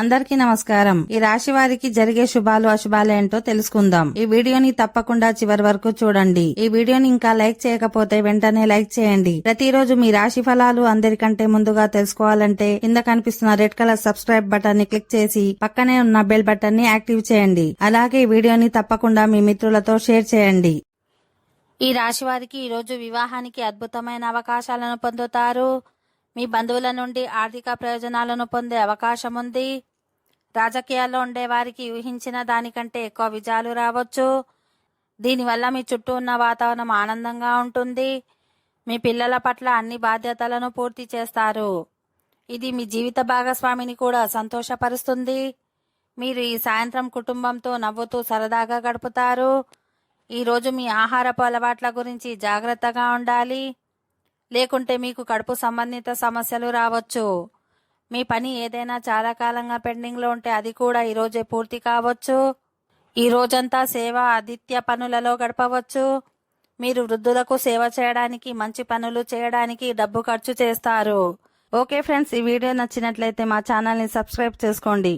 అందరికీ నమస్కారం. ఈ రాశి వారికి జరిగే శుభాలు అశుభాలు ఏంటో తెలుసుకుందాం. ఈ వీడియోని తప్పకుండా చివరి వరకు చూడండి. ఈ వీడియోని ఇంకా లైక్ చేయకపోతే వెంటనే లైక్ చేయండి. ప్రతిరోజు మీ రాశి ఫలాలు అందరికంటే ముందుగా తెలుసుకోవాలంటే కింద కనిపిస్తున్న రెడ్ కలర్ సబ్స్క్రైబ్ బటన్ ని క్లిక్ చేసి పక్కనే ఉన్న బెల్ బటన్ ని యాక్టివ్ చేయండి. అలాగే ఈ వీడియోని తప్పకుండా మీ మిత్రులతో షేర్ చేయండి. ఈ రాశి వారికి ఈ రోజు వివాహానికి అద్భుతమైన అవకాశాలను పొందుతారు. మీ బంధువుల నుండి ఆర్థిక ప్రయోజనాలను పొందే అవకాశం ఉంది. రాజకీయాల్లో ఉండే వారికి ఊహించిన దానికంటే ఎక్కువ విజయాలు రావచ్చు. దీనివల్ల మీ చుట్టూ ఉన్న వాతావరణం ఆనందంగా ఉంటుంది. మీ పిల్లల పట్ల అన్ని బాధ్యతలను పూర్తి చేస్తారు. ఇది మీ జీవిత భాగస్వామిని కూడా సంతోషపరుస్తుంది. మీరు ఈ సాయంత్రం కుటుంబంతో నవ్వుతూ సరదాగా గడుపుతారు. ఈరోజు మీ ఆహారపు అలవాట్ల గురించి జాగ్రత్తగా ఉండాలి. లేకుంటే మీకు కడుపు సంబంధిత సమస్యలు రావచ్చు. మీ పని ఏదైనా చాలా కాలంగా పెండింగ్లో ఉంటే అది కూడా ఈరోజే పూర్తి కావచ్చు. ఈ రోజంతా సేవ ఆతిథ్య పనులలో గడపవచ్చు. మీరు వృద్ధులకు సేవ చేయడానికి, మంచి పనులు చేయడానికి డబ్బు ఖర్చు చేస్తారు. ఓకే ఫ్రెండ్స్, ఈ వీడియో నచ్చినట్లయితే మా ఛానల్ని సబ్స్క్రైబ్ చేసుకోండి.